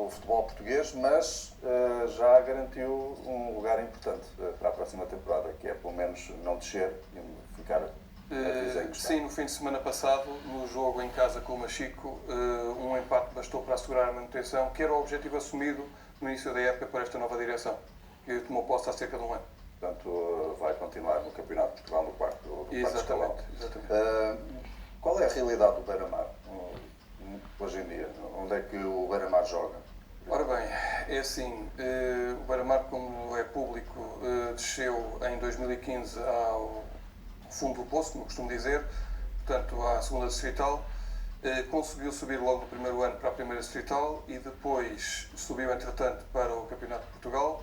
o futebol português, mas já garantiu um lugar importante para a próxima temporada, que é pelo menos não descer e ficar na divisão em questão. Sim, no fim de semana passado, no jogo em casa com o Machico, um empate bastou para assegurar a manutenção, que era o objetivo assumido no início da época para esta nova direção, que tomou posse há cerca de um ano. Portanto, vai continuar no Campeonato de Portugal no quarto escalão. Exatamente. Qual é a realidade do Beira-Mar hoje em dia? Onde é que o Beira-Mar joga? Ora bem, é assim, o Beira-Mar, como é público, desceu em 2015 ao fundo do poço, como costumo dizer, portanto à segunda distrital, conseguiu subir logo no primeiro ano para a primeira distrital e depois subiu entretanto para o Campeonato de Portugal,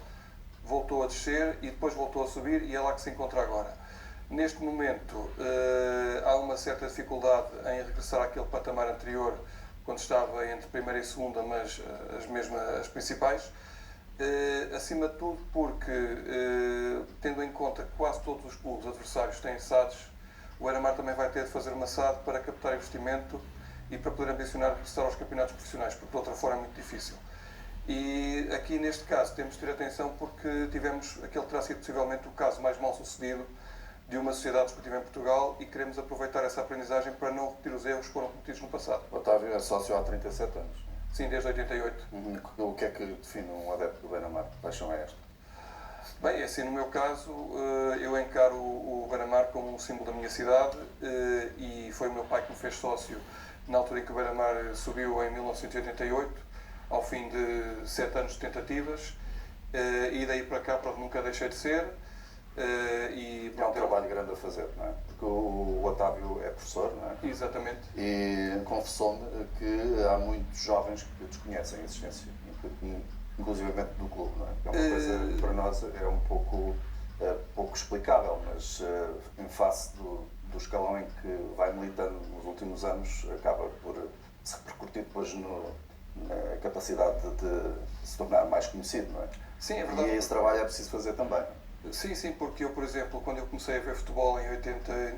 voltou a descer e depois voltou a subir e é lá que se encontra agora. Neste momento há uma certa dificuldade em regressar àquele patamar anterior, quando estava entre primeira e segunda, mas as principais. Acima de tudo porque, tendo em conta que quase todos os clubes adversários têm SADs, o Beira-Mar também vai ter de fazer uma SAD para captar investimento e para poder ambicionar regressar aos campeonatos profissionais, porque de outra forma é muito difícil. E aqui neste caso temos de ter atenção porque tivemos, aquele terá sido possivelmente o caso mais mal sucedido de uma sociedade desportiva em Portugal e queremos aproveitar essa aprendizagem para não repetir os erros que foram cometidos no passado. O Otávio é sócio há 37 anos. Sim, desde 88. O que é que define um adepto do Beira-Mar? Que paixão é esta? Bem, assim, no meu caso, eu encaro o Beira-Mar como um símbolo da minha cidade e foi o meu pai que me fez sócio na altura em que o Beira-Mar subiu em 1988, ao fim de 7 anos de tentativas, e daí para cá pronto, nunca deixei de ser. É um trabalho grande a fazer, não é? Porque o Otávio é professor, não é? Exatamente. E confessou-me que há muitos jovens que desconhecem a existência, inclusivamente do clube, não é? É uma coisa que para nós é um pouco explicável, mas em face do escalão em que vai militando nos últimos anos, acaba por se repercutir depois na capacidade de se tornar mais conhecido, não é? Sim, é verdade. E esse trabalho é preciso fazer também. Sim, porque eu, por exemplo, quando eu comecei a ver futebol em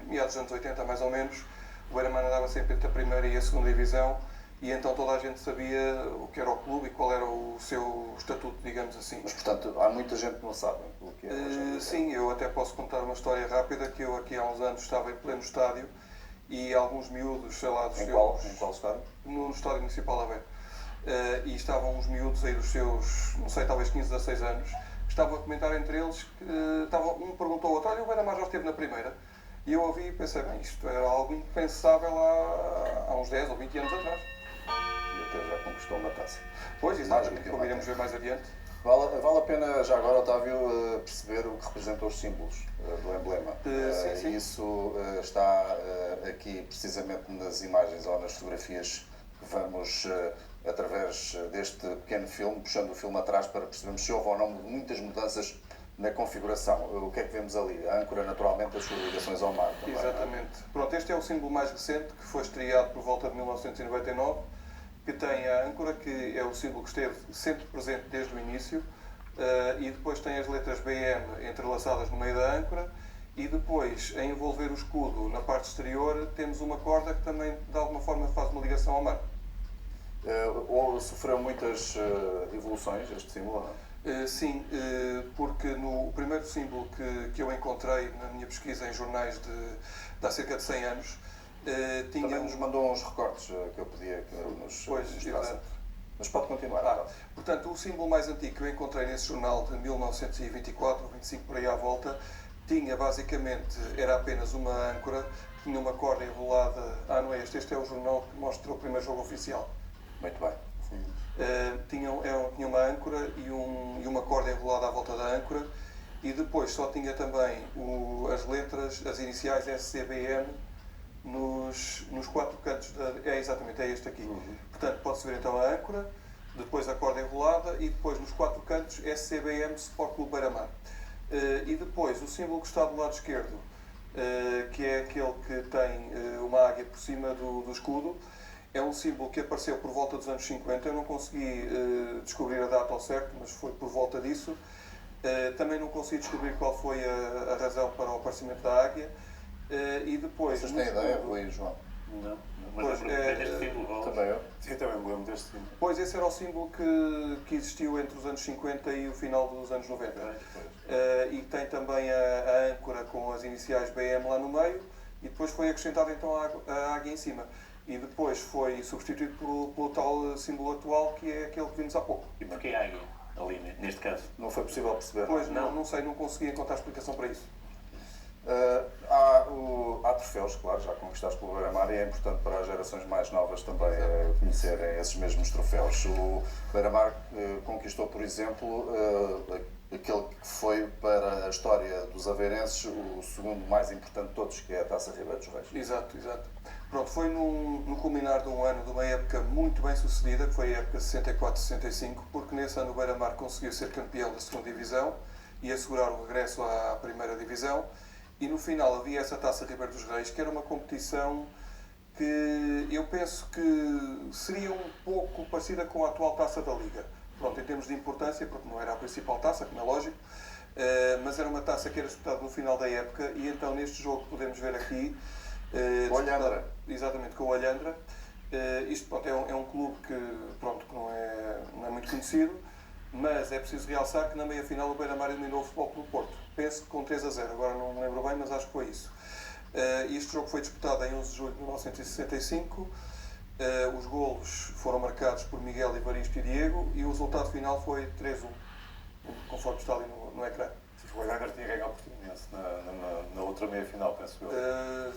meados dos anos 80 mais ou menos, o Beira-Mar andava sempre entre a primeira e a segunda divisão e então toda a gente sabia o que era o clube e qual era o seu estatuto, digamos assim. Mas, portanto, há muita gente que não sabe o que é. Sim, eu até posso contar uma história rápida, que eu aqui há uns anos estava em pleno estádio e alguns miúdos, sei lá, dos Em qual estádio? No Estádio Municipal de Aveiro. E estavam uns miúdos aí dos seus, não sei, talvez 15, 16 anos, estavam a comentar entre eles, um perguntou ao outro, olha, o Beira-Mar já esteve na primeira. E eu ouvi e pensei, bem, isto era algo impensável há uns 10 ou 20 anos atrás. E até já conquistou uma taça. Pois, exatamente, como iremos ver mais adiante. Vale a pena, já agora, Otávio, perceber o que representam os símbolos do emblema. Sim. Isso está aqui, precisamente, nas imagens ou nas fotografias que vamos, através deste pequeno filme, puxando o filme atrás para percebermos se houve ou não muitas mudanças na configuração. O que é que vemos ali? A âncora, naturalmente, as suas ligações ao mar também. Exatamente. Pronto, este é o símbolo mais recente, que foi estreado por volta de 1999, que tem a âncora, que é o símbolo que esteve sempre presente desde o início, e depois tem as letras BM entrelaçadas no meio da âncora, e depois, a envolver o escudo na parte exterior, temos uma corda que também, de alguma forma, faz uma ligação ao mar. Ou sofreu muitas evoluções este símbolo, não? Sim, porque no primeiro símbolo que eu encontrei na minha pesquisa em jornais de há cerca de 100 anos, tinha... Também nos mandou uns recortes que eu pedia que nos mostrasse. Mas pode continuar. Portanto, o símbolo mais antigo que eu encontrei nesse jornal de 1924 ou 25 por aí à volta, tinha basicamente, era apenas uma âncora, tinha uma corda enrolada. Não é este é o jornal que mostra o primeiro jogo oficial. Muito bem. Tinha uma âncora e uma corda enrolada à volta da âncora e depois só tinha também as letras, as iniciais SCBM nos 4 cantos. Exatamente, é este aqui. Portanto, pode-se ver então a âncora, depois a corda enrolada e depois nos 4 cantos SCBM Sport Clube Beira-Mar. E depois o símbolo que está do lado esquerdo, que é aquele que tem uma águia por cima do escudo, é um símbolo que apareceu por volta dos anos 50. Eu não consegui descobrir a data ao certo, mas foi por volta disso. Também não consegui descobrir qual foi a razão para o aparecimento da águia. E depois... Vocês têm ideia, Rui e João? Não, mas Pois, lembro-me deste símbolo. Também eu. Eu também me lembro deste símbolo. Pois esse era o símbolo que existiu entre os anos 50 e o final dos anos 90. E tem também a âncora com as iniciais BM lá no meio e depois foi acrescentado então a águia em cima. E depois foi substituído pelo tal símbolo atual que é aquele que vimos há pouco. E porquê a águia, ali, neste caso? Não foi possível perceber. Pois, não sei, não consegui encontrar explicação para isso. Há troféus, claro, já conquistados pelo Beira-Mar e é importante para as gerações mais novas também conhecerem esses mesmos troféus. O Beira-Mar conquistou, por exemplo, aquele que foi para a história dos aveirenses o segundo mais importante de todos, que é a Taça Ribeiro dos Reis. Exato. Pronto, foi no culminar de um ano, de uma época muito bem sucedida, que foi a época 64-65, porque nesse ano o Beira-Mar conseguiu ser campeão da segunda divisão e assegurar o regresso à primeira divisão. E no final havia essa Taça Ribeiro dos Reis, que era uma competição que eu penso que seria um pouco parecida com a atual Taça da Liga. Pronto, em termos de importância, porque não era a principal taça, como é lógico, mas era uma taça que era disputada no final da época e então neste jogo que podemos ver aqui... Olhandra. Exatamente, com o Olhandra. Isto pronto, é um clube que não é muito conhecido, mas é preciso realçar que na meia-final o Beira-Mar eliminou o Futebol Clube Porto. Penso que com 3-0, agora não me lembro bem, mas acho que foi isso. Este jogo foi disputado em 11 de julho de 1965. Os golos foram marcados por Miguel Evaristo e Diego e o resultado final foi 3-1, conforme está ali no ecrã. O Olhandra tinha ganho ao Portimonense na outra meia-final, penso eu.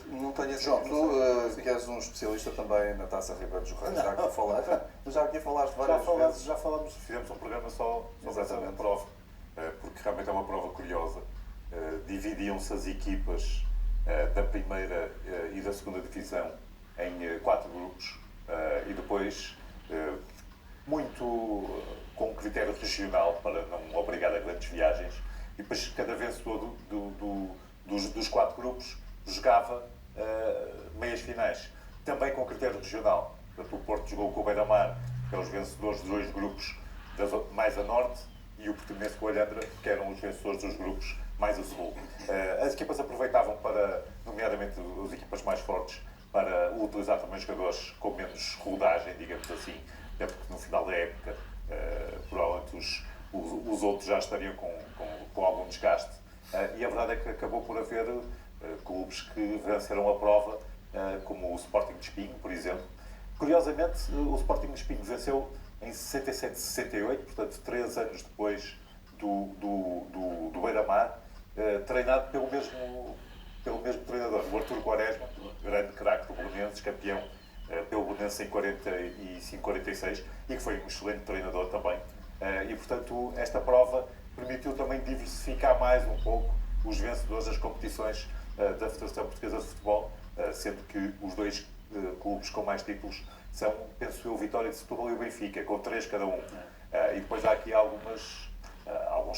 Não tenho essa João, informação. tu que és um especialista também na Taça Ribeiro dos Reis, já aqui falaste várias vezes. Já falamos, fizemos um programa só sobre essa prova, porque realmente é uma prova curiosa. Dividiam-se as equipas da primeira e da segunda divisão em 4 grupos e depois, muito com critério regional para não obrigar a grandes viagens, e depois cada vencedor dos 4 grupos jogava meias finais, também com critério regional. Portanto, o Porto jogou com o Beira-Mar, que eram os vencedores de 2 grupos mais a norte, e o Portimonense com o Olhandra, que eram os vencedores dos grupos mais a sul. As equipas aproveitavam para, nomeadamente as equipas mais fortes, para utilizar também jogadores com menos rodagem, digamos assim, até porque no final da época provavelmente os outros já estariam com algum desgaste. E a verdade é que acabou por haver clubes que venceram a prova, como o Sporting de Espinho, por exemplo. Curiosamente, o Sporting de Espinho venceu em 67-68, portanto 3 anos depois do Beira-Mar, treinado pelo mesmo treinador, o Artur Quaresma, grande craque do Belenenses, campeão pelo Belenenses em 45-46 e que foi um excelente treinador também. E, portanto, esta prova permitiu também diversificar mais um pouco os vencedores das competições da Federação Portuguesa de Futebol, sendo que os 2 clubes com mais títulos são, penso eu, o Vitória de Setúbal e o Benfica, com 3 cada um. E depois há aqui alguns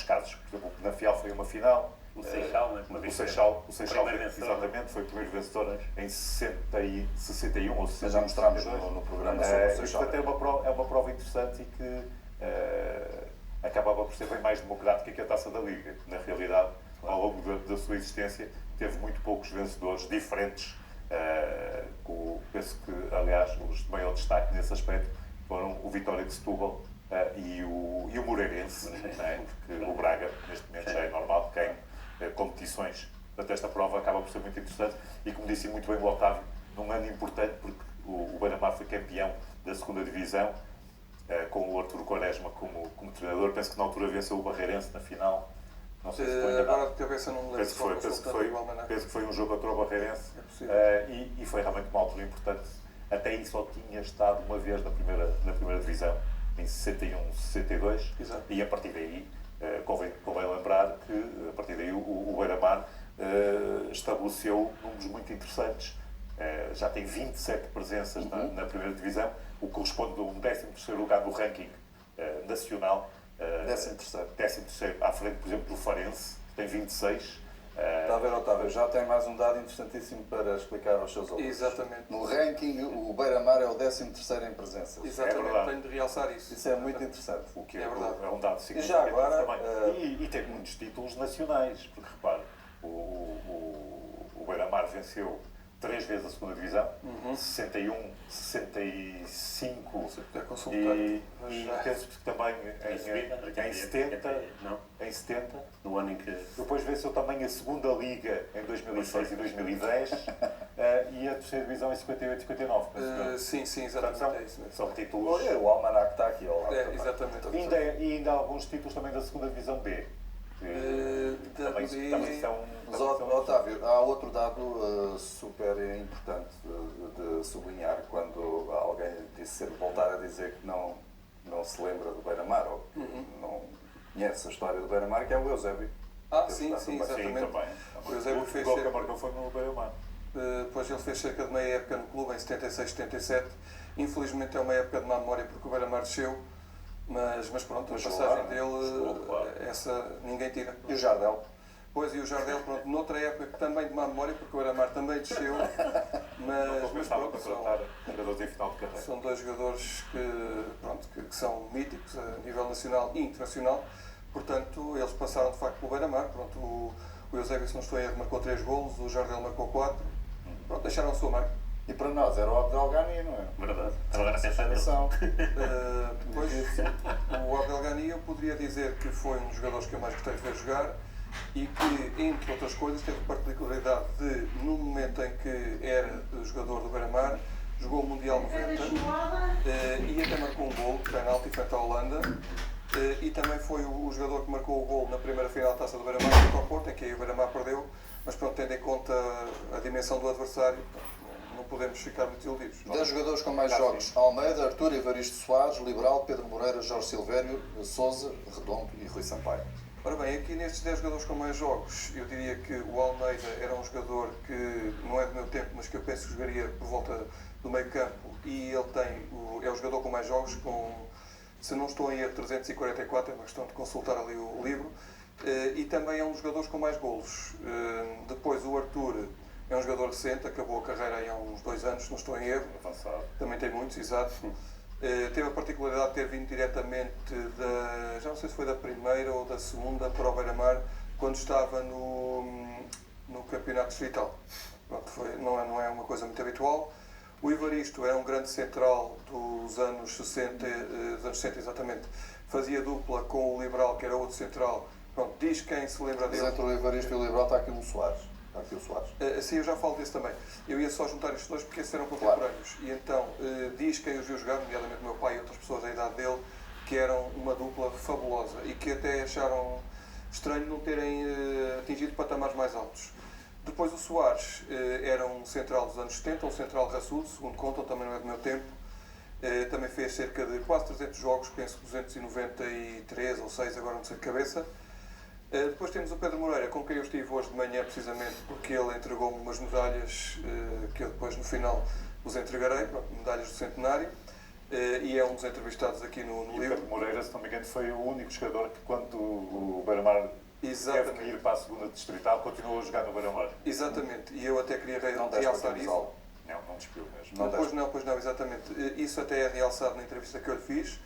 casos, por exemplo, o Penafiel foi uma final. O Seixal, né? O Seixal exatamente, foi o primeiro vencedor em 61 ou 62. Já mostramos no programa sobre o Seixal. Portanto, é uma prova interessante e que acabava por ser bem mais democrática que a Taça da Liga. Na realidade, ao longo da sua existência, teve muito poucos vencedores diferentes. Penso que, aliás, os de maior destaque nesse aspecto foram o Vitória de Setúbal e o Moreirense, né? Porque o Braga, neste momento, já é normal que ganhe competições. Portanto, esta prova acaba por ser muito interessante e, como disse muito bem o Otávio, num ano importante, porque o Beira-Mar foi campeão da segunda divisão, com o Artur Quaresma como treinador. Penso que na altura venceu o Barreirense na final. Não sei se foi agora de cabeça não me lembro. Penso que foi um jogo contra o Barreirense. É possível. E foi realmente uma altura importante. Até aí só tinha estado uma vez na primeira divisão, em 61-62. Exato. E a partir daí, convém lembrar que a partir daí o Beira-Mar estabeleceu números muito interessantes. Já tem 27 presenças na primeira divisão, o que corresponde a um 13º lugar do ranking nacional. 13º, à frente, por exemplo, do Farense, que tem 26. Está a ver, Otávio, já tem mais um dado interessantíssimo para explicar aos seus ouvintes. Exatamente. No ranking, o Beira-Mar é o 13º em presenças. Exatamente, tenho de realçar isso. Isso é muito interessante. O que É verdade. é um dado E significativo já agora, também. E tem muitos títulos nacionais, porque repare, o Beira-Mar venceu 3 vezes a segunda divisão, 61, 65 Se puder consultar. e Já. penso que também em 70, Não, em 70. no ano em que... Depois venceu também a segunda liga em 2006 e 2010 e a terceira divisão em 58 e 59. penso eu. Sim, Portanto, exatamente. É isso mesmo. são títulos. Olha, o Almanac está aqui ao lado. também. Exatamente. E ainda há alguns títulos também da segunda divisão B. que também são. Mas, Otávio, há outro dado super importante de sublinhar quando alguém disse, voltar a dizer que não se lembra do Beira-Mar ou que não conhece a história do Beira-Mar, que é o Eusébio. Sim, Sim, exatamente. também. O Eusébio O fez gol que cerca- marcou foi no Beira-Mar. Depois ele fez cerca de meia época no clube, em 76, 77. Infelizmente é uma época de má memória porque o Beira-Mar desceu, mas pronto, a Mas passagem lá, dele, claro. essa ninguém tira. E o Jardel? Pois, e o Jardel, pronto, noutra época também de má memória porque o Beira-Mar também desceu, Não mas compensava pronto, contratar jogadores em final de carreira. são dois jogadores que são míticos a nível nacional e internacional, portanto eles passaram de facto pelo Beira-Mar. Pronto, o Eusébio, se não estou em erro, marcou 3 golos, o Jardel marcou 4, pronto, deixaram a sua marca. E para nós era o Abdelghani, não é? Verdade. Estava agora a pensar nisso. Atenção. Depois, o Abdelghani, eu poderia dizer que foi um dos jogadores que eu mais gostei de ver jogar e que, entre outras coisas, teve a particularidade de, no momento em que era jogador do Beira-Mar, jogou o Mundial 90 e até marcou um gol de penalti frente à Holanda. E também foi o jogador que marcou o gol na primeira final da Taça do Beira-Mar contra o Porto, em que aí o Beira-Mar perdeu, mas pronto, tendo em conta a dimensão do adversário, não podemos ficar muito iludidos. 10 jogadores com mais jogos: Almeida, Artur, Evaristo Soares, Liberal, Pedro Moreira, Jorge Silvério, Sousa, Redondo e Rui Sampaio. Ora bem, aqui nestes 10 jogadores com mais jogos, eu diria que o Almeida era um jogador que não é do meu tempo, mas que eu penso que jogaria por volta do meio campo, e ele é o jogador com mais jogos, se não estou em erro, 344, é uma questão de consultar ali o livro, e também é um dos jogadores com mais golos. Depois o Artur é um jogador recente, acabou a carreira aí há uns 2 anos, se não estou em erro, Avançado. também tem muitos, exato. Teve a particularidade de ter vindo diretamente já não sei se foi da primeira ou da segunda para o Beira-Mar, quando estava no campeonato distrital. Pronto, não é uma coisa muito habitual. O Evaristo é um grande central dos anos 60, exatamente. Fazia dupla com o Liberal, que era outro central. Pronto, diz quem se lembra Mas dele. entre o Evaristo e o Liberal está aqui o Soares. Está aqui o Soares. Sim, eu já falo desse também. Eu ia só juntar estes dois porque esses eram contemporâneos. E então, diz quem os viu jogar, nomeadamente o meu pai e outras pessoas da idade dele, que eram uma dupla fabulosa e que até acharam estranho não terem atingido patamares mais altos. Depois o Soares era um central dos anos 70, um central raçudo, segundo contam, também não é do meu tempo. Também fez cerca de quase 300 jogos, penso que 293 ou 6, agora não sei de cabeça. Depois temos o Pedro Moreira, com quem eu estive hoje de manhã, precisamente porque ele entregou-me umas medalhas que eu depois no final os entregarei, medalhas do centenário, e é um dos entrevistados aqui no E o livro. Pedro Moreira, se não me engano, foi o único jogador que, quando o Beira-Mar teve que ir para a segunda distrital, continuou a jogar no Beira-Mar. Exatamente, e eu até queria Não deste realçar para isso. camisá-lo. Não despiu mesmo. Não deste. Pois não, exatamente. Isso até é realçado na entrevista que eu lhe fiz.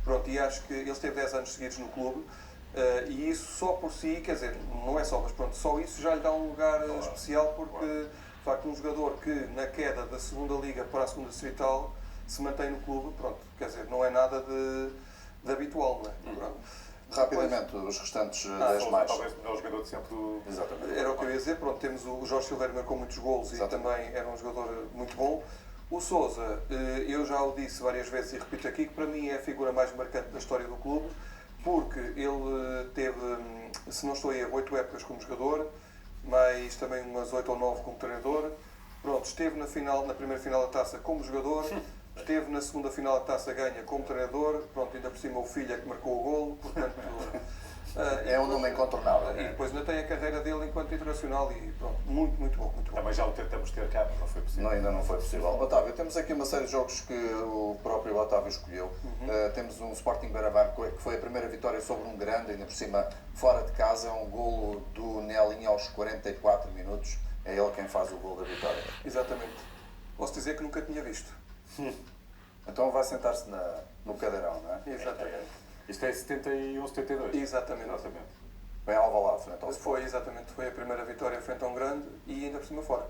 Pronto, e acho que ele esteve 10 anos seguidos no clube. E isso só por si, quer dizer, não é só, mas pronto, só isso já lhe dá um lugar especial, porque de facto um jogador que na queda da segunda liga para a segunda distrital se mantém no clube, pronto, quer dizer, não é nada de habitual, não é? Pronto. Rapidamente, os restantes 10 Sousa, mais. talvez o melhor jogador de sempre do. Exatamente. Era o que eu ia dizer, pronto, temos o Jorge Silvério, marcou muitos golos e também era um jogador muito bom. O Sousa, eu já o disse várias vezes e repito aqui, que para mim é a figura mais marcante da história do clube, porque ele teve, se não estou a erro, 8 épocas como jogador, mais também umas 8 ou 9 como treinador. Pronto, esteve na primeira final da taça como jogador, esteve na segunda final da taça ganha como treinador, pronto, ainda por cima o filho é que marcou o golo, portanto... É um nome incontornável. E depois ainda tem a carreira dele enquanto internacional e pronto, muito bom, muito bom. Também já o tentamos ter cá, mas não foi possível. Não, ainda não foi possível. Otávio, temos aqui uma série de jogos que o próprio Otávio escolheu. Temos um Sporting Beira-Mar, que foi a primeira vitória sobre um grande, ainda por cima fora de casa, um golo do Nelinho aos 44 minutos. É ele quem faz o golo da vitória. Exatamente. Posso dizer que nunca tinha visto. Então vai sentar-se no cadeirão, não é? Exatamente. Isto é 71, 72. Exatamente. Bem Alvalade, frente ao Foi a primeira vitória frente a um grande e ainda por cima fora.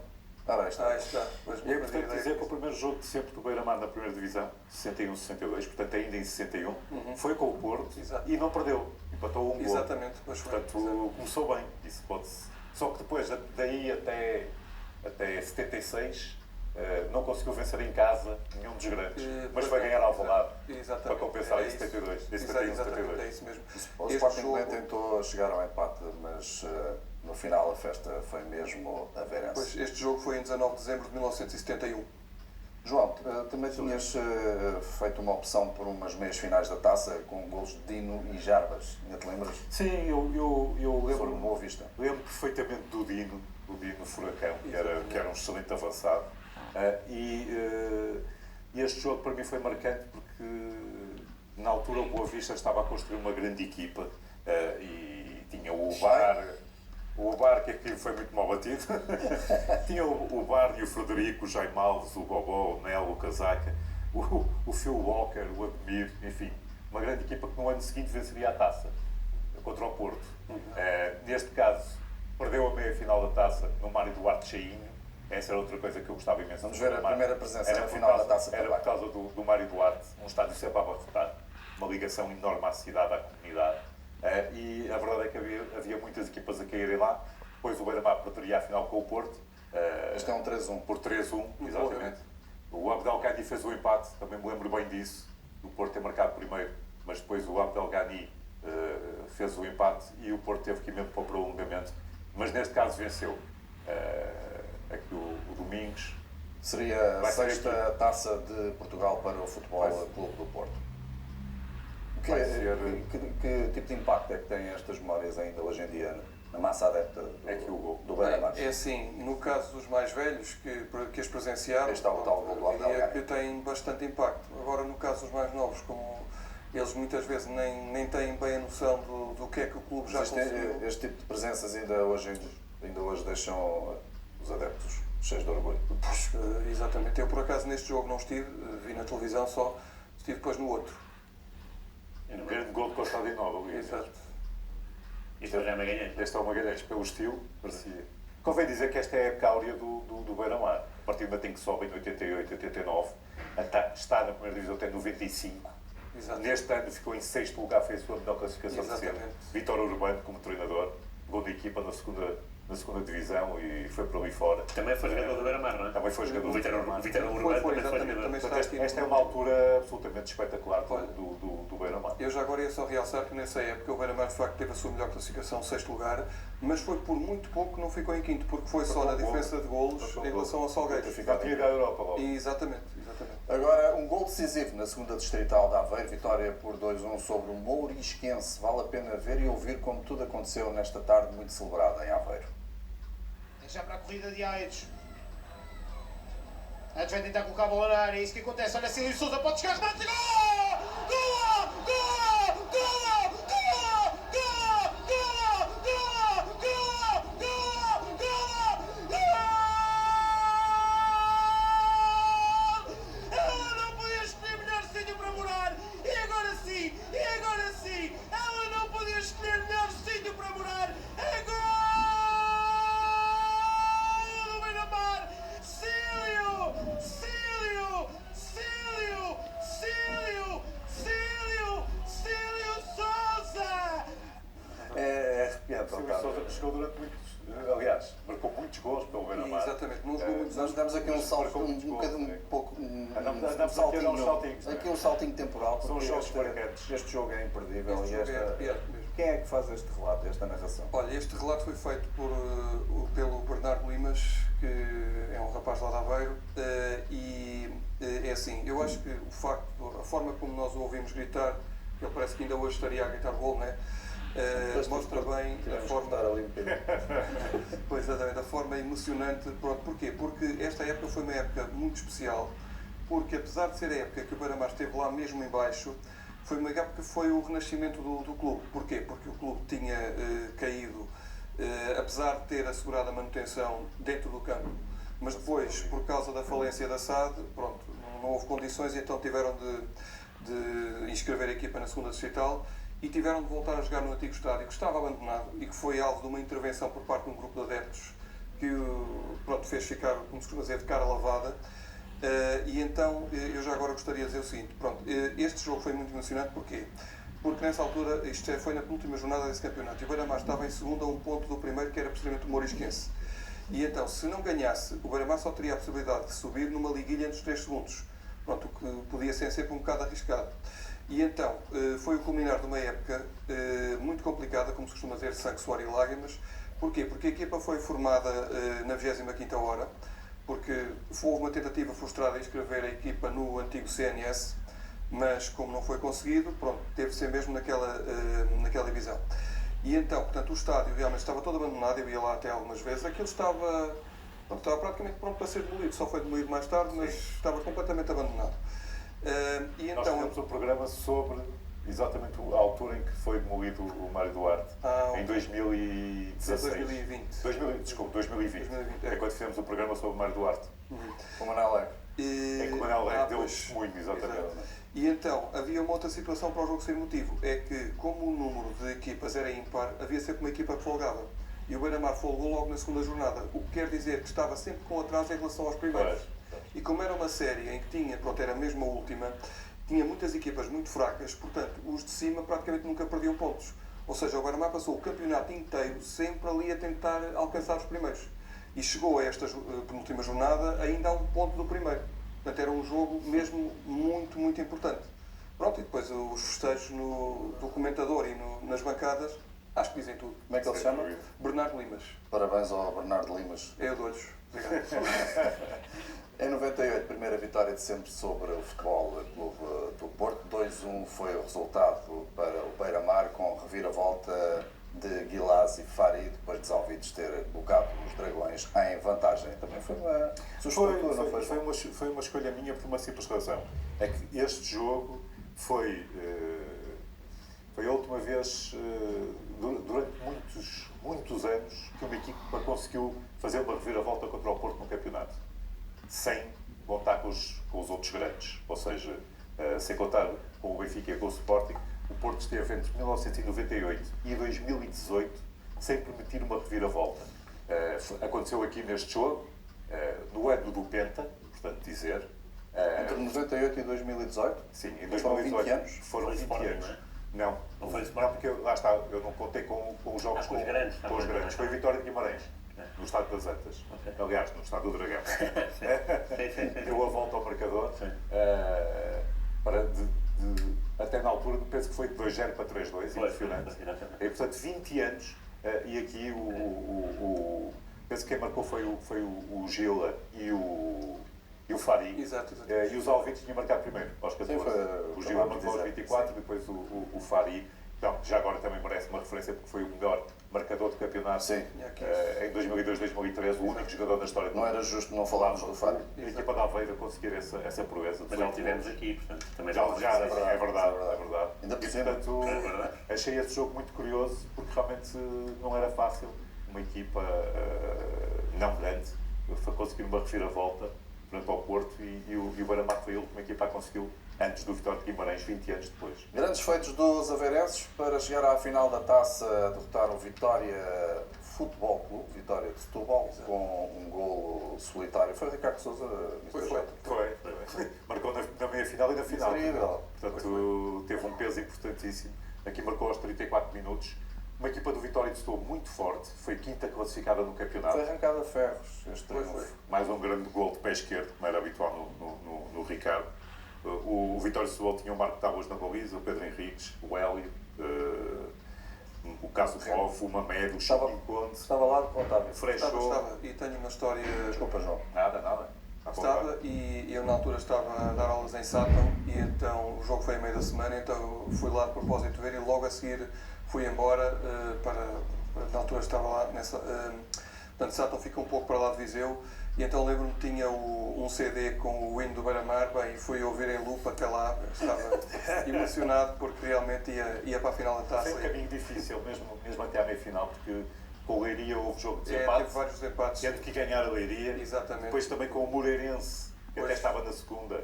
Ora, está. Aí está. Pois, E é importante dizer que o primeiro jogo de sempre do Beira-Mar na primeira divisão, 61-62, portanto ainda em 61, foi com o Porto Exato. e não perdeu, empatou um gol. Exatamente, pois foi. Portanto, Exato. começou bem, isso pode-se. Só que depois, daí até 76, não conseguiu vencer em casa nenhum dos grandes, mas foi ganhar ao Alvalade para compensar em 72, em 71, Exatamente, 72. é isso mesmo. O Este Sporting jogo- também tentou chegar ao empate, mas no final a festa foi mesmo a Verense. Pois, este jogo foi em 19 de dezembro de 1971. João, também tinhas feito uma opção por umas meias finais da taça com golos de Dino e Jarbas, ainda te lembras? Sim, eu Sobre o lembro, Boa Vista. lembro perfeitamente do Dino Furacão, que era um excelente avançado. E este jogo para mim foi marcante porque na altura o Boa Vista estava a construir uma grande equipa e tinha o Bar que aqui foi muito mal batido. Tinha o Bar e o Frederico, o Jaime Alves, o Bobó, o Nelo, o Casaca, o Phil Walker, o Ademir, enfim, uma grande equipa que no ano seguinte venceria a taça contra o Porto. Neste caso, perdeu a meia-final da taça no Mário Duarte Cheinho. Essa era outra coisa que eu gostava imenso. Vamos ver a primeira presença Era na por final da causa- taça Era também. por causa do Mário Duarte, um estádio sempre a abarrotar, uma ligação enorme à cidade, à comunidade. E a verdade é que havia muitas equipas a caírem lá. Depois o Beira-Mar perderia a final com o Porto. Este é um 3-1. Por 3-1, exatamente. O Abdelghani fez o empate, também me lembro bem disso, do Porto ter marcado primeiro, mas depois o Abdelghani fez o empate e o Porto teve que ir mesmo para o prolongamento. Mas neste caso venceu. Aqui o Domingos. Seria a Vai ser sexta aqui. taça de Portugal para o Futebol Vai ser. Clube do Porto. Vai ser- Que tipo de impacto é que têm estas memórias ainda hoje em dia na massa adepta É que o do Beira-Mar? É assim, no caso dos mais velhos que as presenciaram, Aí está o tal gol do eu diria Abdelghani. que tem bastante impacto. Agora, no caso dos mais novos, como eles muitas vezes nem têm bem a noção do que é que o clube já conseguiu. Este tipo de presenças ainda hoje deixam os adeptos cheios de orgulho. Pois, exatamente. Eu, por acaso, neste jogo não estive, vi na televisão só, estive depois no outro. Um grande gol de Constantinopla, Luís. Exato. Isto é uma Magalhães. Este é o Magalhães, pelo estilo, parecia. Convém dizer que esta é a época áurea do Beira-Mar. A partir do momento em que sobe em 88, 89, está na primeira divisão até 95. Exato. Neste ano ficou em sexto lugar, fez a sua melhor classificação de sempre. Exatamente. Vítor Urbano como treinador, gol de equipa na segunda divisão e foi por ali fora. Também foi jogador do Beira-Mar, não é? Também foi jogador O Vitor Urbano Foi, também foi exatamente. jogador. Também Portanto, está aqui esta é no- uma altura absolutamente espetacular Olha. do Beira-Mar. Eu já agora ia só realçar que nessa época o Beira-Mar de facto teve a sua melhor classificação, sexto lugar, mas foi por muito pouco que não ficou em quinto, porque foi só na diferença de golos em relação ao Salgueiros. Já tinha ido à Europa logo. Exatamente. Agora, um gol decisivo na segunda distrital de Aveiro, vitória por 2-1 sobre o Mourisquense. Vale a pena ver e ouvir como tudo aconteceu nesta tarde muito celebrada em Aveiro. Já para a corrida de Aires. Antes vai tentar colocar a bola na área, é isso que acontece. Olha, Cílio Souza pode chegar, remate, gol! Gol! Gol! Gol! Gol! Gol! Gol! Gol! Gol! Gol! Gol! Ela não podia escolher melhor sítio para morar. E agora sim! E agora sim! Ela não podia escolher melhor sítio para morar. É gol! Do Beira-Mar! Cílio! Cílio! Cílio! Cílio! Cílio! Cílio Souza! É arrepiante, Silvio Otávio. Sousa chegou durante muitos, aliás, marcou muitos gols pelo Beira-Mar. Exatamente. Não jogou muitos Nós anos. demos aqui um salto, marcou muitos um gols, bocadinho, sim. um pouco, Andamos um aqui a dar uns saltinho, saltinhos, não é? aqui um saltinho temporal, São porque jogos marcantes. este jogo é imperdível Este e jogo é esta... arrepiante mesmo. Quem é que faz este relato, esta narração? Olha, este relato foi feito pelo Bernardo Limas, que é um rapaz lá de Aveiro, é assim, eu acho que o facto, a forma como nós o ouvimos gritar, ele parece que ainda hoje estaria a gritar gol, não é? Mostra bem a Tivemos que forma, cortar ali um bocadinho. pois, exatamente, a forma emocionante. Pronto, porquê? Porque esta época foi uma época muito especial, porque apesar de ser a época que o Beira-Mar esteve lá mesmo em baixo, foi uma época que foi o renascimento do clube. Porquê? Porque o clube tinha caído, apesar de ter assegurado a manutenção dentro do campo, mas depois, por causa da falência da SAD, pronto, não houve condições e então tiveram de inscrever a equipa na segunda distrital e tiveram de voltar a jogar no antigo estádio, que estava abandonado e que foi alvo de uma intervenção por parte de um grupo de adeptos que pronto, fez ficar, como se costuma dizer, de cara lavada. E então eu já agora gostaria de dizer o seguinte, pronto, este jogo foi muito emocionante, porquê? Porque nessa altura, isto foi na penúltima jornada desse campeonato, e o Beira-Mar estava em segundo a um ponto do primeiro, que era precisamente o Morisquense. E então, se não ganhasse, o Beira-Mar só teria a possibilidade de subir numa liguilha entre os 3 segundos. Pronto, o que podia ser sempre um bocado arriscado. E então, foi o culminar de uma época muito complicada, como se costuma dizer, sangue, suor e lágrimas. Porquê? Porque a equipa foi formada na 25ª hora, porque houve uma tentativa frustrada de inscrever a equipa no antigo CNS, mas como não foi conseguido, pronto, teve de ser mesmo naquela divisão. E então, portanto, o estádio realmente estava todo abandonado, eu ia lá até algumas vezes, aquilo estava praticamente pronto para ser demolido, só foi demolido mais tarde, mas estava completamente abandonado. E Nós então, temos um programa sobre exatamente a altura em que foi demolido o Mário Duarte, em 2016. 2020. Desculpe, 2020. 2020, É quando fizemos o programa sobre o Mário Duarte. Com o Manel Alegre. Em que o Manel Alegre deu pois, testemunho, exatamente. exato. E então, havia uma outra situação para o jogo ser motivo, é que, como o número de equipas era ímpar, havia sempre uma equipa que folgava. E o Beira-Mar folgou logo na segunda jornada, o que quer dizer que estava sempre com atraso em relação aos primeiros. E como era uma série em que tinha, pronto, era mesmo a última, tinha muitas equipas muito fracas, portanto, os de cima praticamente nunca perdiam pontos. Ou seja, o Beira-Mar passou o campeonato inteiro sempre ali a tentar alcançar os primeiros. E chegou a esta penúltima jornada ainda a um ponto do primeiro. Portanto, era um jogo mesmo muito, muito importante. Pronto, e depois os festejos do comentador e nas bancadas, acho que dizem tudo. Como é que ele se chama? Bernardo Limas. Parabéns ao Bernardo Limas. Eu dou-lhes. Obrigado. Em 98, primeira vitória de sempre sobre o Futebol Clube do Porto. 2-1 foi o resultado para o Beira-Mar, com reviravolta de Guilás e Fari, depois de Alvides ter colocado os Dragões em vantagem. Também foi uma suspeita, não foi? Foi uma escolha minha por uma simples razão. É que este jogo foi a última vez, durante muitos anos, que uma equipa conseguiu fazer uma reviravolta contra o Porto no campeonato, sem contar com os outros grandes. Ou seja, sem contar com o Benfica e com o Sporting, o Porto esteve entre 1998 e 2018 sem permitir uma reviravolta. Aconteceu aqui neste jogo, no ano do Penta, portanto dizer. Entre 98 e 2018? Sim, em Foram 2018 20 anos? foram 20 anos. Não, Não foi não, Sporting? porque lá está, eu não contei com os jogos com os grandes, com os grandes. Foi Vitória de Guimarães, no Estado das Antas. Ok. Aliás, no Estado do Dragão. Sim. Deu a volta ao marcador. Sim. Até na altura, penso que foi de 2-0 para 3-2, Foi, impressionante. exatamente. E, portanto, 20 anos, e aqui penso que quem marcou foi o Gila e o Fari. Exato. E os Alvites tinham marcado primeiro, aos 14. Sim, foi, O Gila vamos marcou aos dizer, 24, sim. depois o Fari. Então, já agora também merece uma referência porque foi o melhor marcador de campeonato Sim. em 2022-2013, o único jogador da história do Não era justo não falarmos do Fábio. A equipa da Aveiro conseguir essa proeza. Mas já o tivemos aqui, portanto, também Já, não é verdade, verdade, é verdade. é verdade. Ainda por E, cima. portanto, É verdade. achei esse jogo muito curioso porque realmente não era fácil uma equipa não grande conseguir uma reviravolta frente ao Porto e o Beira-Mar foi a última equipa a conseguiu antes do Vitória de Guimarães, 20 anos depois. Grandes feitos dos aveirenses para chegar à final da taça, derrotar o Vitória Futebol Clube, Vitória de Setúbal, com um golo solitário. Foi Ricardo Sousa, Foi. Foi. Marcou na meia-final e na final. Incrível. Portanto, teve um peso importantíssimo. Aqui marcou aos 34 minutos. Uma equipa do Vitória de Setúbal muito forte. Foi quinta classificada no campeonato. Foi arrancado a ferros este triunfo. Mais um grande gol de pé esquerdo, como era habitual no Ricardo. O Vitória de Setúbal tinha o Marco Tábuas na baliza, o Pedro Henriques, o Hélio, o Caso Rov, o Mamed, o Chico Conde, Estava lá de Otávio. Freixou. Estava. E tenho uma história. Desculpa, João. Nada. Estava e eu na altura estava a dar aulas em Sátão e então o jogo foi a meio da semana, então fui lá de propósito ver e logo a seguir fui embora na altura estava lá nessa. Portanto, Sátão fica um pouco para lá de Viseu e então lembro-me que tinha um CD com o hino do Beira-Mar, bem, e fui ouvir em loop até lá, estava emocionado porque realmente ia para a final da taça. Foi um caminho difícil, mesmo até à meia-final, porque com o Leiria houve jogo de Teve desempate, vários debates. tendo que ganhar a Leiria. Exatamente. Depois também com o Moreirense, que até Pois. estava na segunda,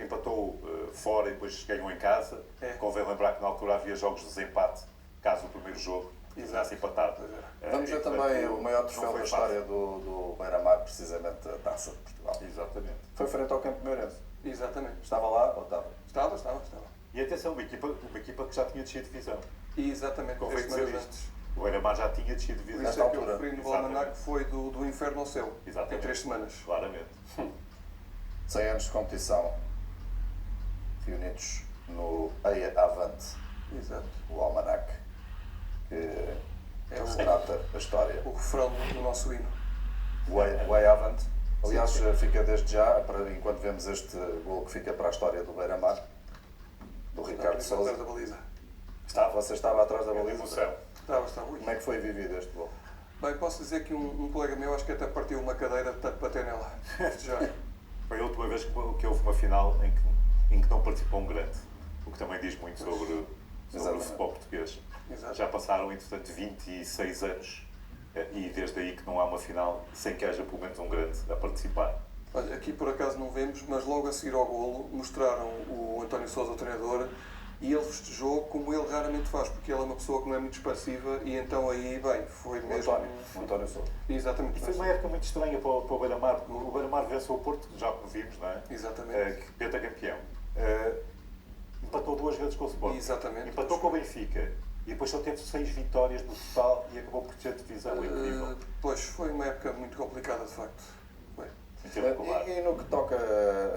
empatou fora e depois ganhou em casa. É. Convém lembrar que na altura havia jogos de desempate, caso o primeiro jogo Tivesse empatado. Pois era. Vamos ver E, também portanto, o maior não troféu foi da fácil. história do Beira-Mar, precisamente a Taça de Portugal. Exatamente. Foi frente ao Campo Meirense. Exatamente. Estava lá ou estava? Estava. E atenção, uma equipa que já tinha descido divisão. Exatamente, Convém 3 dizer semanas isto. antes. O Beira-Mar já tinha descido Por divisão. isso Nesta é que eu altura. referi no Exatamente. Almanac que foi do inferno ao céu, Exatamente. em 3 semanas. Claramente. 100 anos de competição reunidos no Eia Avante, Exato. o Almanac, que É retrata a história. o refrão do nosso hino. O Eia Avante. Aliás, fica desde já, enquanto vemos este gol que fica para a história do Beira-Mar, do Ricardo Atrás Sousa. da baliza. Você estava atrás da É de baliza? emoção. Estava. Ui. Como é que foi vivido este gol? Bem, posso dizer que um colega meu acho que até partiu uma cadeira de tanto bater nela. Já. Foi a última vez que houve uma final em que não participou um grande. O que também diz muito sobre o Exatamente. futebol português. Exato. Já passaram, entretanto, 26 anos e desde aí que não há uma final sem que haja pelo menos um grande a participar. Olha, aqui por acaso não vemos, mas logo a seguir ao golo mostraram o António Sousa, o treinador, e ele festejou como ele raramente faz, porque ele é uma pessoa que não é muito expansiva e então aí, bem, foi O mesmo... António Sousa. Exatamente. E foi uma época muito estranha para o Beira-Mar, porque o Beira-Mar venceu o Porto, já como vimos, não é? Exatamente. Que pentacampeão. Empatou 2 vezes com o Sport. Exatamente. Empatou com o Benfica. E depois só teve 6 vitórias no total e acabou por ter divisão. É incrível. Pois, foi uma época muito complicada, de facto. Foi. Em termos de colar. E no que toca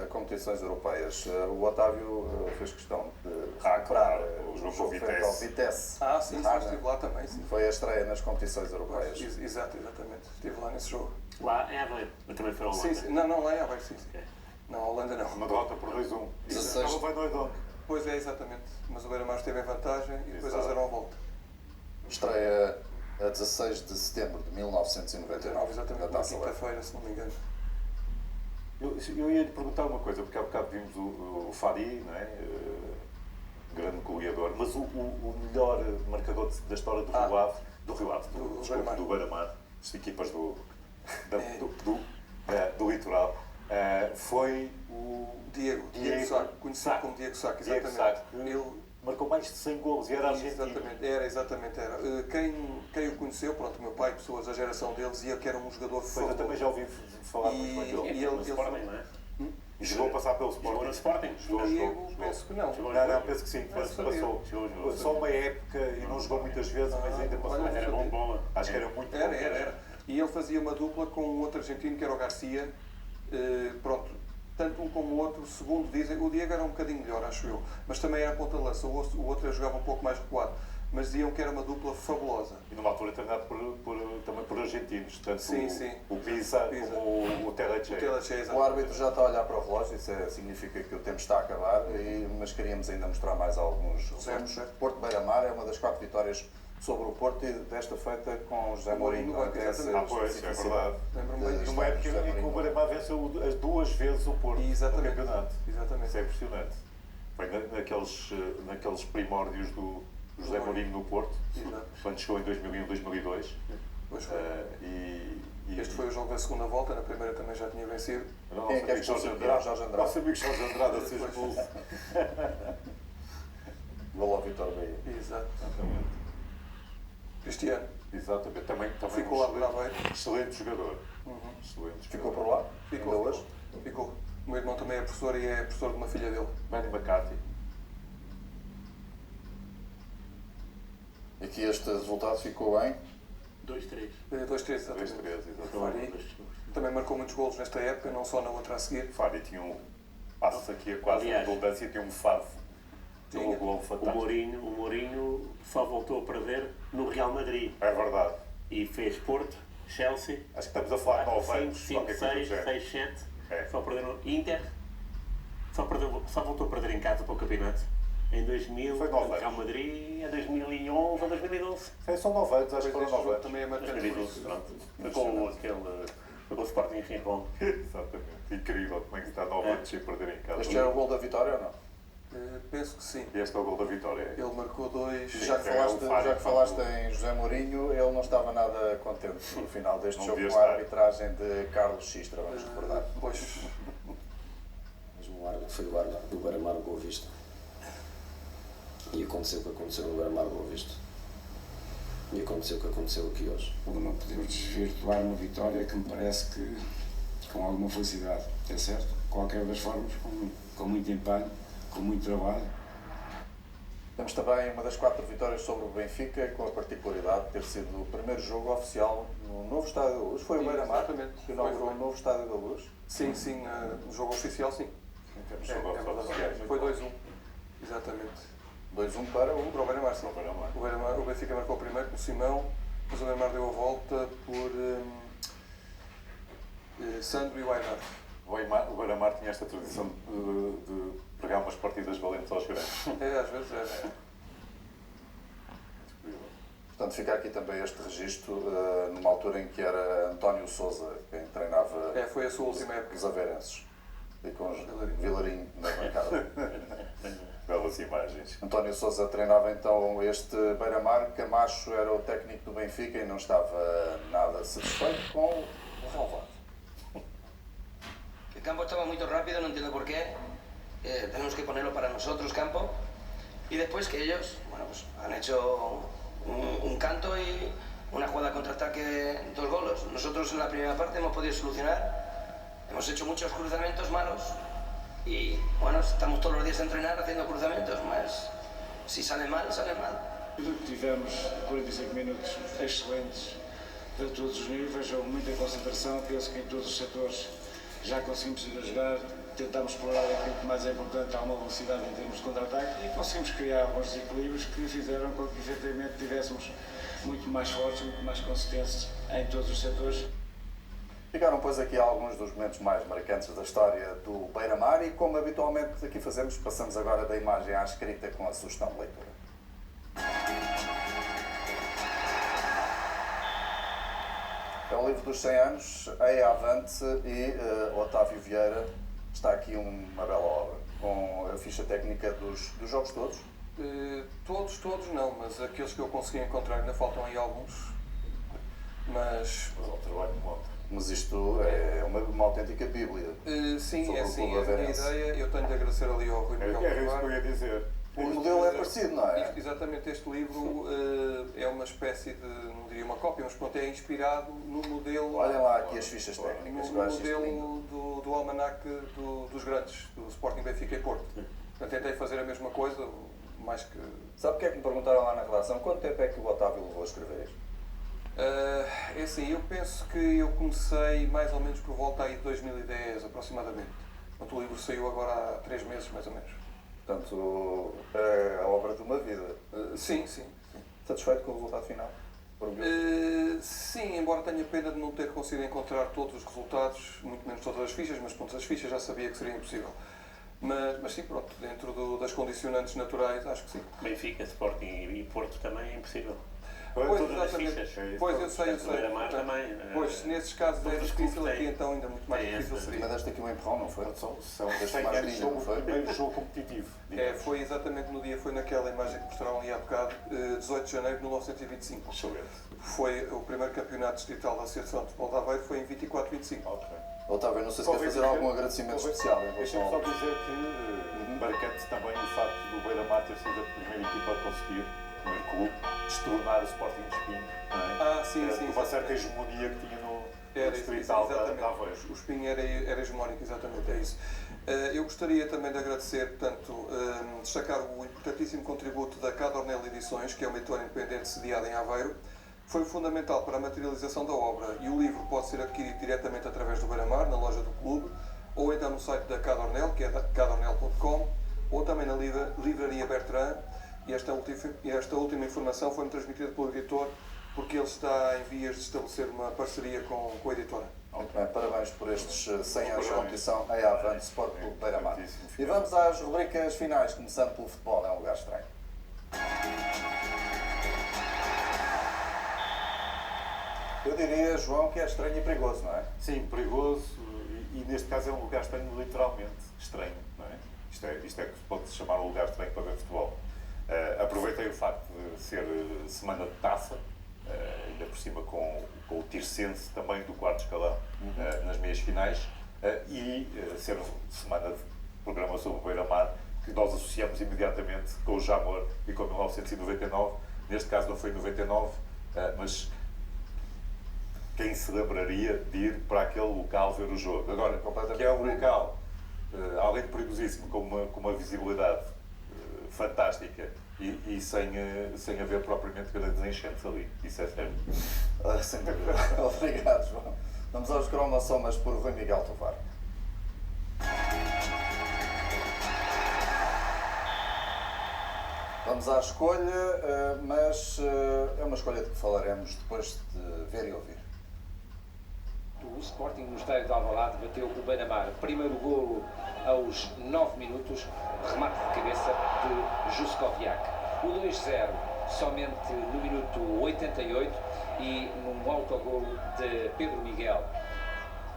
a competições europeias, o Otávio fez questão de recuperar claro, o o jogo jogo com o frente ao Vitesse. Vitesse. Sim, Ah, estive lá também, sim. Foi a estreia nas competições europeias. Exatamente. Estive lá nesse jogo. Lá em Aveiro, mas também foi ao Sim, sim. Não, lá em Aveiro, sim. Ok. Não, a Holanda não. Uma derrota por 2-1. E 16. estava bem doidão. Pois é, exatamente. Mas o Beira-Mar esteve em vantagem e depois Exato. a 0 à volta. Estreia a 16 de setembro de 1999, Exatamente, da na Taça UEFA. quinta-feira, se não me engano. Eu ia lhe perguntar uma coisa, porque há bocado vimos o Fadi, não é? Grande goleador, mas o melhor marcador da história do Rio Ave, do Beira-Mar, das equipas do litoral, foi o Diego Sá, conhecido como Diego Sá, Diego exatamente. Sá, que Ele marcou mais de 100 golos e era argentino. Exatamente. Quem o conheceu, pronto, o meu pai, pessoas da geração deles, dizia que era um jogador Pois eu fabuloso. também já ouvi falar E- muito bem dele. e E ele ele Sporting, foi- não é? E chegou a passar pelo Jogou no Sporting. Sporting? Jogou. Diego, penso que não. Jogou. Não, penso que sim, Não sabia. passou. Jogou. Só uma época e não jogou muitas vezes, mas ainda passou. olha, Mas era bom bola. Acho que era muito bom. Era. E ele fazia uma dupla com um outro argentino, que era o Garcia. Pronto, tanto um como o outro, segundo dizem, o Diego era um bocadinho melhor, acho eu, mas também era ponta de lança, o outro jogava um pouco mais recuado, mas diziam que era uma dupla fabulosa. E numa altura treinado também por argentinos, tanto Sim, o, sim. o Pisa Pisa. como o Teleche. O árbitro já está a olhar para o relógio, isso significa que o tempo está a acabar, mas queríamos ainda mostrar mais alguns resumos. Certo. Porto Beira-Mar é uma das 4 vitórias sobre o Porto e desta feita com José Mourinho. no banco, Até essa exatamente. Pois, é especificidade. verdade. Lembro-me bem disto. Numa época José em que o Mourinho. Beira-Mar venceu as 2 vezes o Porto Exatamente. no campeonato. Exatamente. Isso é impressionante. Foi naqueles primórdios do José Mourinho no Porto, Exato. quando chegou em 2001, 2002. Pois foi. E Este foi o jogo da segunda volta, na primeira também já tinha vencido. Nosso Quem é que é amigo Jorge expulso? Andrade. Jorge Andrade. Nosso amigo Jorge Andrade a ser expulso. Gol ao Vitor Bahia. Exato. Exatamente. Cristiano. Exatamente. Também Ficou lá por Aveiro. excelente jogador. Excelente Ficou jogador. por lá? Ficou. Ainda hoje? Ficou. O meu irmão também é professor e é professor de uma filha dele. Manny McCarthy. E que este resultado ficou em 2-3. 2-3, exatamente. 2-3, exatamente. Fari também marcou muitos golos nesta época, não só na outra a seguir. Fábio tinha passa aqui a quase Aliás, redundância, tinha um favo. Tinha. Um gol O fantástico. Mourinho só voltou a perder no Real Madrid É verdade. e fez Porto, Chelsea, Acho que estamos a falar de 9 anos. 5, qualquer coisa do 6, género. 6, 7. É. Só perderam Inter. Só voltou a perder em casa para o campeonato. Em 2000, Foi 9 Real anos. Madrid, em 2011 ou 2012. São 9 anos, acho que Depois foram este 9 jogo anos. também é marcante. 2012, pronto. Foi com aquele. Foi com o Sporting em Rincón. Exatamente. Incrível como é que está 9 anos sem perder em casa. Este já era o gol da vitória ou não? Penso que sim. E este é o gol da vitória. Ele marcou 2. Já que é falaste, o Fábio, já que falaste em José Mourinho, ele não estava nada contente no final deste Não jogo devia com a estar. arbitragem de Carlos Xistra, vamos recordar. Pois. Mas o árbitro foi o árbitro do Beira-Mar Boa Vista. E aconteceu o que aconteceu no Beira-Mar Boa Vista. E aconteceu o que aconteceu aqui hoje. Não podemos desvirtuar uma vitória que me parece que com alguma felicidade, é certo? De qualquer das formas, com muito empenho, com muito trabalho. Temos também uma das 4 vitórias sobre o Benfica, com a particularidade de ter sido o primeiro jogo oficial no novo Estádio da Luz. Foi o Beira-Mar Exatamente. que inaugurou o novo Estádio da Luz. Sim, no jogo oficial, sim. Temos É jogos verdade. oficiais. Foi 2-1. Exatamente. 2-1 para o Para o Beira-Mar, sim. Beira-Mar. O Benfica marcou primeiro com o Simão, depois o Beira-Mar deu a volta por Sandro e Weimar. O Beira-Mar tinha esta tradição de pregar umas partidas valentes aos grandes. Às vezes é. Portanto, fica aqui também este registro, numa altura em que era António Sousa quem treinava Foi a sua última época. os aveirenses. E com os Vilarinho na bancada. Belas imagens. António Sousa treinava então este Beira-Mar. Camacho era o técnico do Benfica e não estava nada satisfeito com o relevado. El campo estaba muy rápido, no entiendo por qué. Tenemos que ponerlo para nosotros, campo. Y después que ellos, bueno, pues han hecho un canto y una jugada de contraataque, 2 goles. Nosotros en la primera parte hemos podido solucionar. Hemos hecho muchos cruzamientos malos. Y bueno, estamos todos los días a entrenar haciendo cruzamientos, mas si sale mal, sale mal. Tivemos 45 minutos excelentes para todos os níveis, houve muita concentração, penso que em todos os setores já conseguimos ir a jogar, tentámos explorar aquilo que mais é importante, há uma velocidade em termos de contra-ataque e conseguimos criar alguns desequilíbrios que fizeram com que efetivamente tivéssemos muito mais fortes, muito mais consistentes em todos os setores. Ficaram, pois, aqui alguns dos momentos mais marcantes da história do Beira-Mar e, como habitualmente aqui fazemos, passamos agora da imagem à escrita com a sugestão de leitura. É o livro dos 100 anos, Ei Avante e Otávio Vieira. Está aqui uma bela obra, com a ficha técnica dos jogos todos. Todos não, mas aqueles que eu consegui encontrar, ainda faltam aí alguns. Mas Mas ao trabalho de monta. Mas isto é uma autêntica bíblia. sim, Sobre é o assim, clube a minha aveirense. ideia, eu tenho de agradecer ali ao Rui Miguel Era isso que eu Carvalho. ia dizer. O modelo é parecido, não é? Exatamente, este livro é uma espécie de, não diria uma cópia, mas pronto, é inspirado no modelo, Olhem lá aqui as fichas técnicas, no eu acho isto lindo. modelo do almanaque dos grandes, do Sporting, Benfica e Porto. Portanto, tentei fazer a mesma coisa, mais que... Sabe o que é que me perguntaram lá na redação? Quanto tempo é que o Otávio levou a escrever isto? É assim, eu penso que eu comecei mais ou menos por volta aí de 2010, aproximadamente. Portanto, o livro saiu agora há 3 meses, mais ou menos. Portanto, é a obra de uma vida. Sim. Satisfeito com o resultado final? Sim, embora tenha pena de não ter conseguido encontrar todos os resultados, muito menos todas as fichas, mas pronto, as fichas já sabia que seria impossível. Mas sim, pronto, dentro das condicionantes naturais, acho que sim. Benfica, Sporting e Porto também é impossível. Pois, Todas as exatamente. fichas. Pois, eu sei. O Beira-Mar também. Pois, nesses casos é todos os difícil, clubes aqui têm. então ainda muito mais Tem difícil essa. Mas seria. deste aqui um empurrão, não foi? São Deste 100 mais anos, brilho, não foi? o primeiro jogo competitivo. digamos. Foi exatamente no dia, foi naquela imagem que mostraram ali há bocado, 18 de janeiro de 1925. Excelente. Foi o primeiro campeonato distrital da Associação de Futebol de Aveiro, foi em 24-25. Ok. Otávio, não sei se quer fazer algum agradecimento especial em relação Deixa-me só ao... dizer que marcante também o facto do Beira-Mar ter sido a primeira equipa a conseguir, o primeiro clube, destronar o Sporting de Espinho. Não é? Sim. Uma certa hegemonia que tinha no Era distrital de exatamente. Aveiro. O Espinho era hegemónico, exatamente, é isso. Eu gostaria também de agradecer, portanto, destacar o importantíssimo contributo da Cadornel Edições, que é uma editora independente sediada em Aveiro. Foi fundamental para a materialização da obra e o livro pode ser adquirido diretamente através do Beira-Mar, na loja do clube, ou então no site da Cadornel, que é cadornel.com, ou também na livraria Bertrand. E esta última informação foi-me transmitida pelo editor, porque ele está em vias de estabelecer uma parceria com a editora. Muito bem, parabéns por estes 100 anos de competição em Avante Sport Clube Beira-Mar. Muitíssimo. E vamos às rubricas finais, começando pelo futebol, é um lugar estranho. Eu diria, João, que é estranho e perigoso, não é? Sim, perigoso e neste caso é um lugar estranho, literalmente estranho. Não é? Isto é que pode-se chamar um lugar estranho para ver futebol. Aproveitei o facto de ser semana de taça, ainda por cima com o Tirsense também do quarto escalão nas meias finais, e ser semana de programa sobre o Beira-Mar, que nós associamos imediatamente com o Jamor e com 1999. Neste caso não foi em 99, Mas quem se lembraria de ir para aquele local ver o jogo? Agora, que é um local, além de perigosíssimo, com uma visibilidade fantástica e sem haver propriamente grandes enchentes ali. Isso é sério. Sem dúvida. Obrigado, João. Vamos aos cromossomas por Rui Miguel Tovar. Vamos à escolha, mas é uma escolha de que falaremos depois de ver e ouvir. O Sporting no estádio de Alvalade bateu o Beira-Mar. Primeiro golo aos 9 minutos, remate de cabeça de Juskoviak. O 2-0 somente no minuto 88 e num autogolo de Pedro Miguel.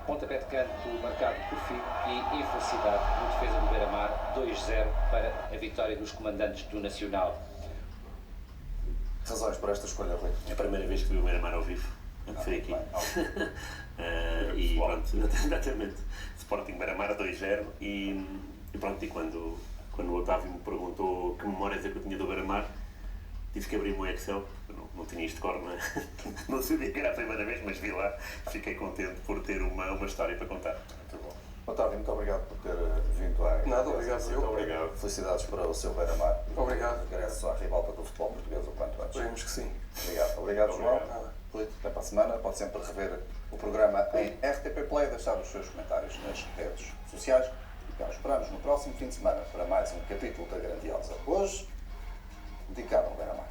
Pontapé de canto marcado por Figo e infelicidade no defesa do Beira-Mar. 2-0 para a vitória dos comandantes do Nacional. Razões para esta escolha, Rui? É a primeira vez que vi o Beira-Mar ao vivo. Foi aqui. E pronto, exatamente. Sporting Beira-Mar 2-0 e pronto, e quando o Otávio me perguntou que memórias é que eu tinha do Beira-Mar, tive que abrir o meu Excel, porque não tinha isto de cor, não sabia que era a primeira vez, mas vi lá, fiquei contente por ter uma história para contar. Muito bom. Otávio, muito obrigado por ter vindo à... Nada, obrigado. Muito obrigado. Felicidades para o seu Beira-Mar. Obrigado. Regresso à ribalta do futebol português o quanto antes. Esperemos que sim. Obrigado. Obrigado, João. Nada. Rui, até para a semana. Pode sempre rever o programa em RTP Play, deixar os seus comentários nas redes sociais. E cá esperamos no próximo fim de semana para mais um capítulo da Grandiosa. Hoje, dedicado ao Beira-Mar.